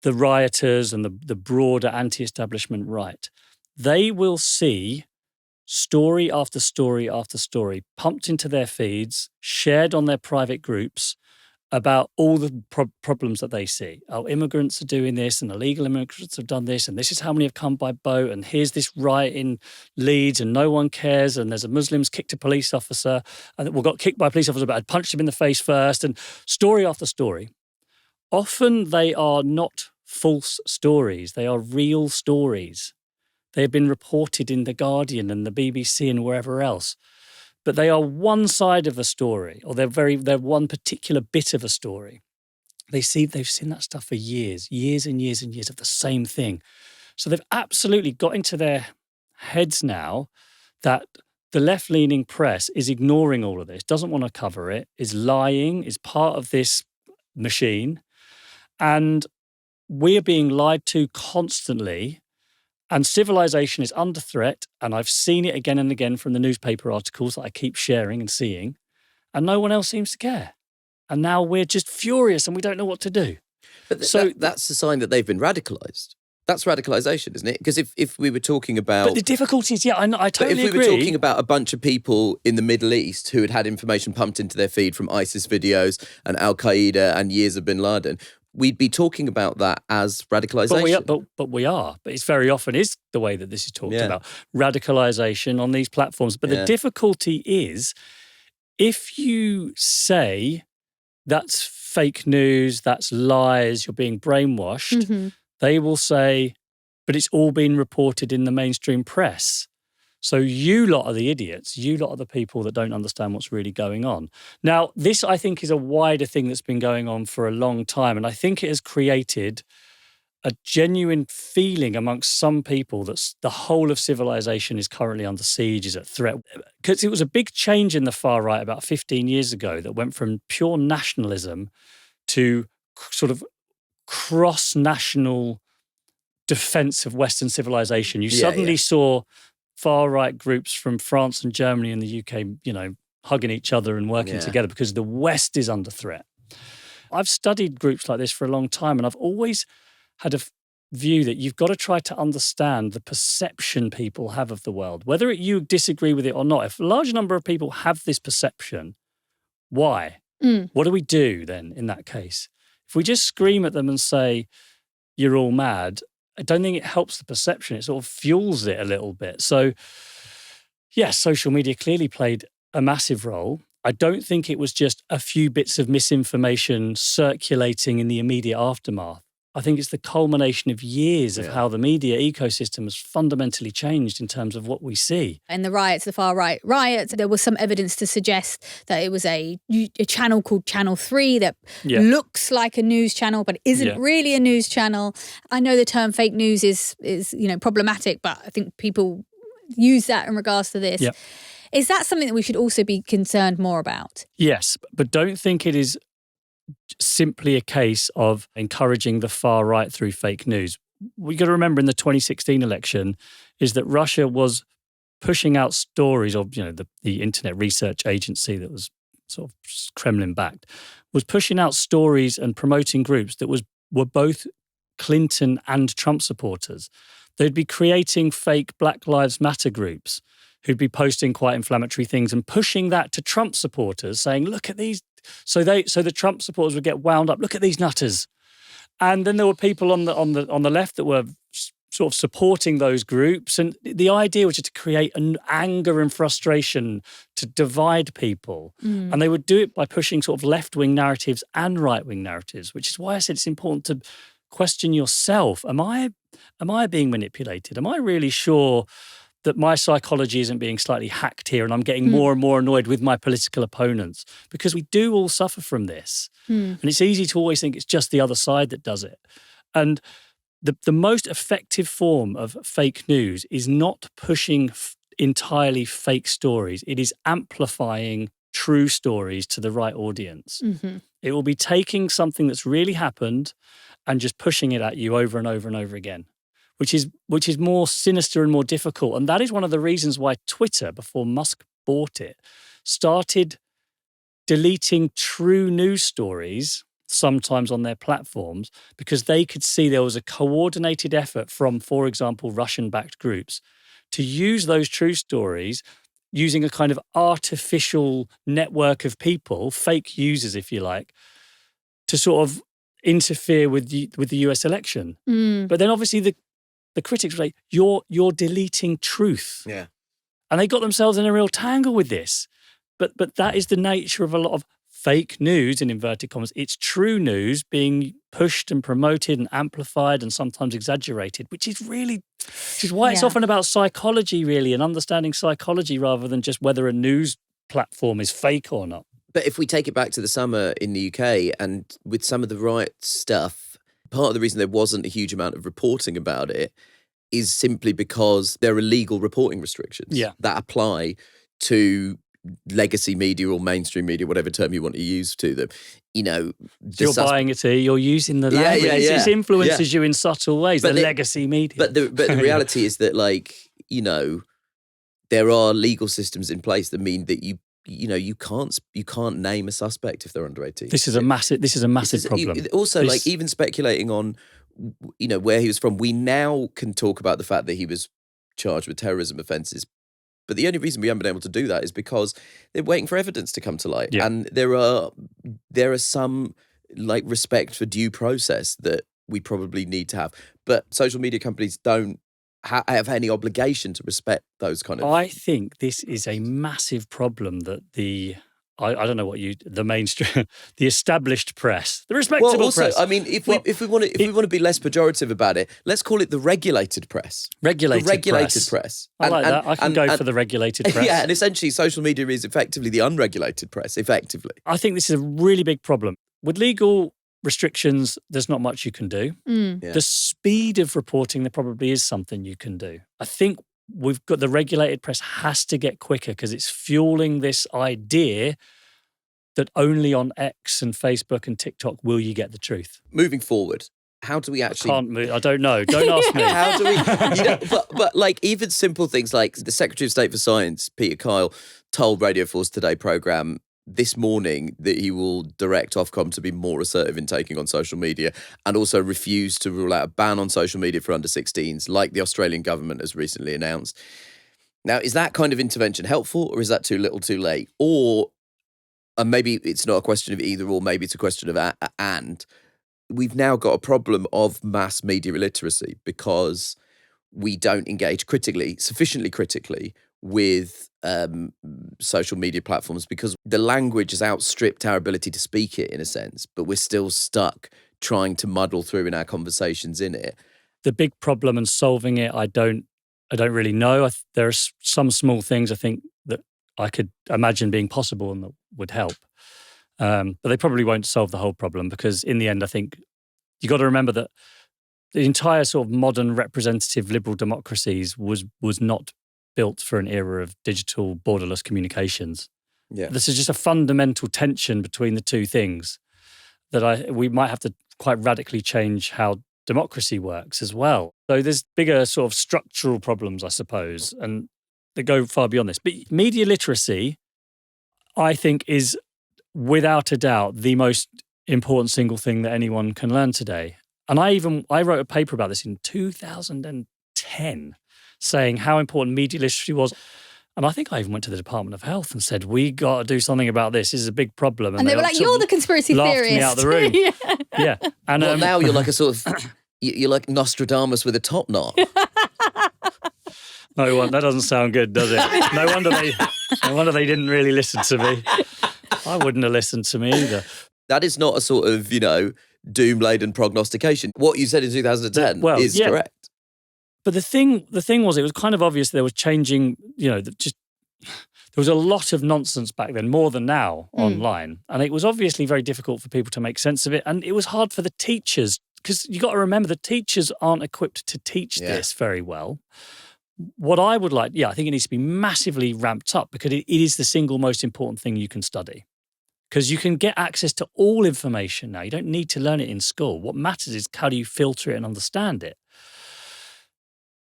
the rioters and the broader anti-establishment right, they will see story after story after story pumped into their feeds, shared on their private groups about all the problems that they see. Oh, immigrants are doing this and illegal immigrants have done this and this is how many have come by boat and here's this riot in Leeds and no one cares and there's a Muslim's kicked a police officer and got kicked by a police officer but had punched him in the face first, and story after story. Often they are not false stories. They are real stories. They have been reported in The Guardian and the BBC and wherever else. But they are one side of a story, or they're one particular bit of a story. They've seen that stuff for years and years and years of the same thing. So they've absolutely got into their heads now that the left-leaning press is ignoring all of this, doesn't want to cover it, is lying, is part of this machine. And we're being lied to constantly. And civilization is under threat, and I've seen it again and again from the newspaper articles that I keep sharing and seeing, and no one else seems to care. And now we're just furious and we don't know what to do. But that's a sign that they've been radicalised. That's radicalisation, isn't it? Because if we were talking about... But the difficulty is, I totally agree. But if we were talking about a bunch of people in the Middle East who had information pumped into their feed from ISIS videos and Al-Qaeda and years of bin Laden, we'd be talking about that as radicalisation. But we are. But it's very often is the way that this is talked about. Radicalisation on these platforms. But the difficulty is, if you say that's fake news, that's lies, you're being brainwashed, they will say, but it's all been reported in the mainstream press. So you lot are the idiots. You lot are the people that don't understand what's really going on. Now, this, I think, is a wider thing that's been going on for a long time. And I think it has created a genuine feeling amongst some people that the whole of civilization is currently under siege, is at threat. Because it was a big change in the far right about 15 years ago that went from pure nationalism to sort of cross-national defense of Western civilization. You suddenly saw far-right groups from France and Germany and the UK, hugging each other and working together because the West is under threat. I've studied groups like this for a long time, and I've always had a view that you've got to try to understand the perception people have of the world. Whether you disagree with it or not, if a large number of people have this perception, why? What do we do then in that case? If we just scream at them and say, you're all mad, I don't think it helps the perception. It sort of fuels it a little bit. So, yes, social media clearly played a massive role. I don't think it was just a few bits of misinformation circulating in the immediate aftermath. I think it's the culmination of years of how the media ecosystem has fundamentally changed in terms of what we see. In the riots, the far right riots, there was some evidence to suggest that it was a channel called Channel 3 that looks like a news channel but isn't really a news channel. I know the term fake news is problematic, but I think people use that in regards to this. Yep. Is that something that we should also be concerned more about? Yes, but don't think it is simply a case of encouraging the far right through fake news. We got to remember in the 2016 election is that Russia was pushing out stories of, the Internet Research Agency that was sort of Kremlin backed, was pushing out stories and promoting groups that were both Clinton and Trump supporters. They'd be creating fake Black Lives Matter groups who'd be posting quite inflammatory things and pushing that to Trump supporters, saying, look at these. So the Trump supporters would get wound up. Look at these nutters. And then there were people on the left that were sort of supporting those groups. And the idea was to create an anger and frustration to divide people. And they would do it by pushing sort of left-wing narratives and right-wing narratives, which is why I said it's important to question yourself. Am I being manipulated? Am I really sure that my psychology isn't being slightly hacked here and I'm getting more and more annoyed with my political opponents? Because we do all suffer from this. And it's easy to always think it's just the other side that does it. And the most effective form of fake news is not pushing entirely fake stories. It is amplifying true stories to the right audience. It will be taking something that's really happened and just pushing it at you over and over and over again, which is more sinister and more difficult. And that is one of the reasons why Twitter, before Musk bought it, started deleting true news stories sometimes on their platforms, because they could see there was a coordinated effort from, for example, Russian-backed groups to use those true stories using a kind of artificial network of people, fake users, if you like, to sort of interfere with the US election. But then obviously the critics were like, you're deleting truth. Yeah. And they got themselves in a real tangle with this. But that is the nature of a lot of fake news, in inverted commas. It's true news being pushed and promoted and amplified and sometimes exaggerated, which is why it's often about psychology, really, and understanding psychology rather than just whether a news platform is fake or not. But if we take it back to the summer in the UK and with some of the riot stuff, part of the reason there wasn't a huge amount of reporting about it is simply because there are legal reporting restrictions that apply to legacy media or mainstream media, whatever term you want to use to them. You're buying it here, you're using the language. It influences you in subtle ways, the legacy media. But the reality is that, there are legal systems in place that mean that you can't name a suspect if they're under 18. This is a massive problem. Also, even speculating on, where he was from, we now can talk about the fact that he was charged with terrorism offences. But the only reason we haven't been able to do that is because they're waiting for evidence to come to light. Yeah. And there are some respect for due process that we probably need to have. But social media companies don't have any obligation to respect those kind of... I think this is a massive problem that I don't know what the mainstream, the established press, the respectable press. I mean, if we want to be less pejorative about it, let's call it the regulated press. Regulated press. I like that. I can go for the regulated press. Yeah, and essentially social media is effectively the unregulated press, effectively. I think this is a really big problem. With legal restrictions, there's not much you can do. Yeah. The speed of reporting, there probably is something you can do. I think we've got the regulated press has to get quicker because it's fueling this idea that only on X and Facebook and TikTok will you get the truth. Moving forward, how do we actually... I don't know. Don't ask me. How do we... but even simple things like the Secretary of State for Science, Peter Kyle, told Radio 4's Today programme this morning that he will direct Ofcom to be more assertive in taking on social media and also refuse to rule out a ban on social media for under 16s, like the Australian government has recently announced. Now, is that kind of intervention helpful, or is that too little too late? Or maybe it's not a question of either or, maybe it's a question of and. We've now got a problem of mass media illiteracy because we don't engage sufficiently critically with social media platforms because the language has outstripped our ability to speak it in a sense, but we're still stuck trying to muddle through in our conversations in it. The big problem and solving it, I don't really know. There are some small things I think that I could imagine being possible and that would help. But they probably won't solve the whole problem because in the end, I think you got to remember that the entire sort of modern representative liberal democracies was not built for an era of digital borderless communications. Yeah. This is just a fundamental tension between the two things that we might have to quite radically change how democracy works as well. So there's bigger sort of structural problems, I suppose. And that go far beyond this. But media literacy, I think, is without a doubt the most important single thing that anyone can learn today. And I wrote a paper about this in 2010, saying how important media literacy was. And I think I even went to the Department of Health and said, we got to do something about this. This is a big problem. And they were like, you're the conspiracy theorist. theorist. Me out the room. Yeah. And well, now you're like a sort of, you're like Nostradamus with a top knot. No, that doesn't sound good, does it? No wonder they didn't really listen to me. I wouldn't have listened to me either. That is not a sort of, doom-laden prognostication. What you said in 2010 is correct. But the thing was, it was kind of obvious there was changing, there was a lot of nonsense back then, more than now, online. And it was obviously very difficult for people to make sense of it. And it was hard for the teachers, because you got to remember the teachers aren't equipped to teach this very well. What I would like, I think it needs to be massively ramped up, because it is the single most important thing you can study. Because you can get access to all information now. You don't need to learn it in school. What matters is how do you filter it and understand it.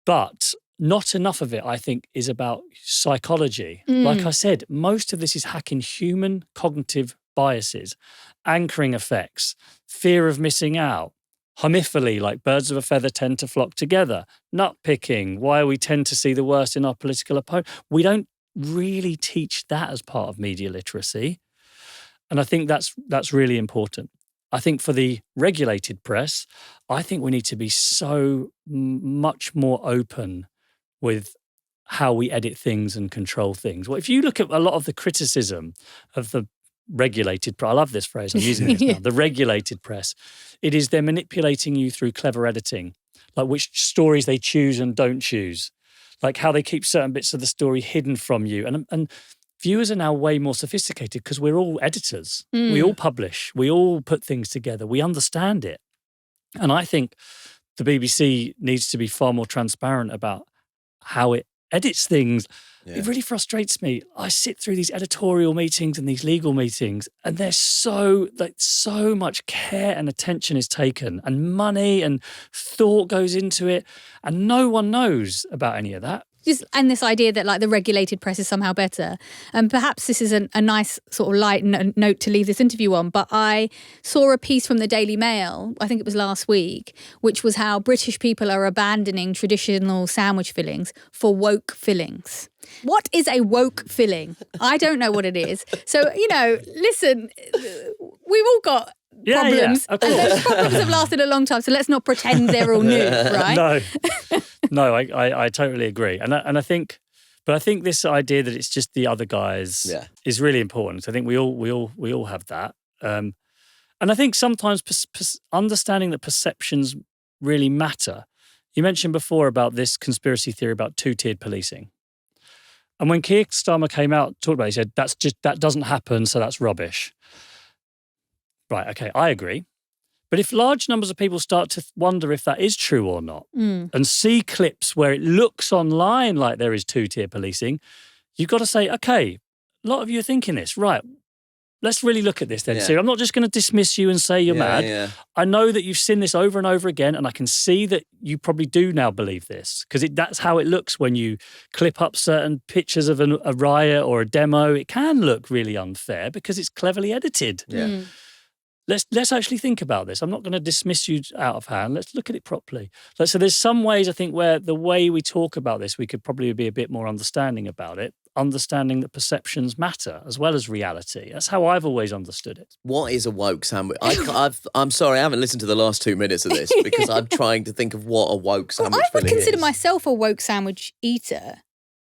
But not enough of it, I think, is about psychology. Like I said, most of this is hacking human cognitive biases, anchoring effects, fear of missing out, homophily, like birds of a feather tend to flock together, nut picking, why we tend to see the worst in our political opponent. We don't really teach that as part of media literacy. And I think that's really important. I think for the regulated press, I think we need to be so much more open with how we edit things and control things. Well, if you look at a lot of the criticism of the regulated press, I love this phrase, I'm using it now, the regulated press, it is they're manipulating you through clever editing, like which stories they choose and don't choose, like how they keep certain bits of the story hidden from you. And viewers are now way more sophisticated because we're all editors. We all publish. We all put things together. We understand it. And I think the BBC needs to be far more transparent about how it edits things. Yeah. It really frustrates me. I sit through these editorial meetings and these legal meetings, and there's so much care and attention is taken, and money and thought goes into it, and no one knows about any of that. And this idea that like the regulated press is somehow better. And perhaps this is a nice sort of light note to leave this interview on, but I saw a piece from the Daily Mail, I think it was last week, which was how British people are abandoning traditional sandwich fillings for woke fillings. What is a woke filling? I don't know what it is. So, listen, we've all got problems. And those problems have lasted a long time, so let's not pretend they're all new, right? No, I totally agree. And I think this idea that it's just the other guys is really important. I think we all have that. And I think sometimes understanding that perceptions really matter. You mentioned before about this conspiracy theory about two-tiered policing. And when Keir Starmer came out, talked about it, he said, that doesn't happen, so that's rubbish. Right, okay, I agree. But if large numbers of people start to wonder if that is true or not, and see clips where it looks online like there is two-tier policing, you've got to say, okay, a lot of you are thinking this, right, let's really look at this then. So I'm not just going to dismiss you and say you're mad. Yeah. I know that you've seen this over and over again, and I can see that you probably do now believe this, because that's how it looks when you clip up certain pictures of a riot or a demo. It can look really unfair because it's cleverly edited. Yeah. Let's actually think about this. I'm not going to dismiss you out of hand. Let's look at it properly. So there's some ways, I think, where the way we talk about this, we could probably be a bit more understanding about it, understanding that perceptions matter as well as reality. That's how I've always understood it. What is a woke sandwich? I'm sorry, I haven't listened to the last 2 minutes of this because I'm trying to think of what a woke sandwich I would consider is. myself a woke sandwich eater.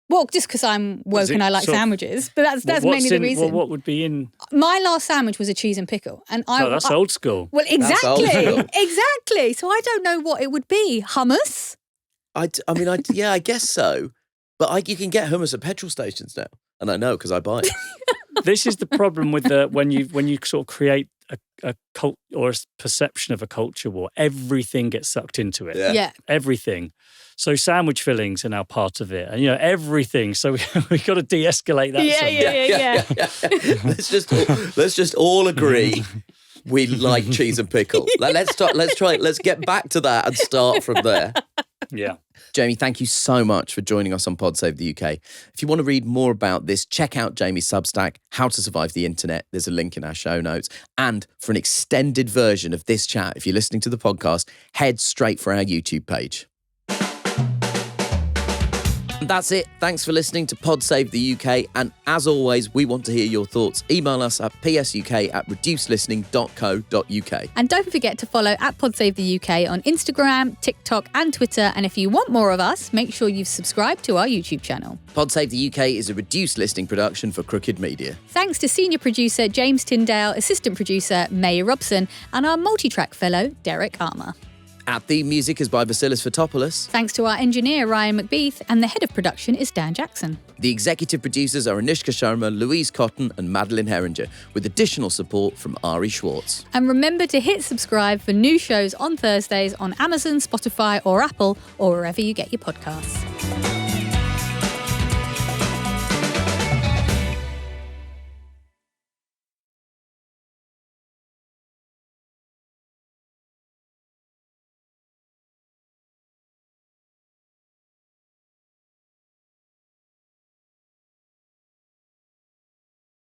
Well, just because I'm woke and I like sandwiches, but that's mainly the reason. What would be in? My last sandwich was a cheese and pickle, and that's old school. Well, exactly, exactly. So I don't know what it would be. Hummus? I guess so. But you can get hummus at petrol stations now, and I know because I buy it. This is the problem with when you sort of create a cult or a perception of a culture war. Everything gets sucked into it. Yeah. Everything. So sandwich fillings are now part of it, and everything. So we got to de-escalate that. Yeah. Let's just all agree we like cheese and pickle. Let's get back to that and start from there. Yeah. Jamie, thank you so much for joining us on Pod Save the UK. If you want to read more about this, check out Jamie's Substack, How to Survive the Internet. There's a link in our show notes. And for an extended version of this chat, if you're listening to the podcast, head straight for our YouTube page. And that's it. Thanks for listening to Pod Save the UK. And as always, we want to hear your thoughts. Email us at psuk@reducelistening.co.uk. And don't forget to follow at Pod Save the UK on Instagram, TikTok and Twitter. And if you want more of us, make sure you've subscribed to our YouTube channel. Pod Save the UK is a reduced listening production for Crooked Media. Thanks to senior producer James Tyndale, assistant producer May Robson, and our multi-track fellow Derek Armour. Our theme music is by Vasilis Fotopoulos. Thanks to our engineer Ryan McBeath, and the head of production is Dan Jackson. The executive producers are Anishka Sharma, Louise Cotton and Madeline Herringer, with additional support from Ari Schwartz. And remember to hit subscribe for new shows on Thursdays on Amazon, Spotify or Apple, or wherever you get your podcasts.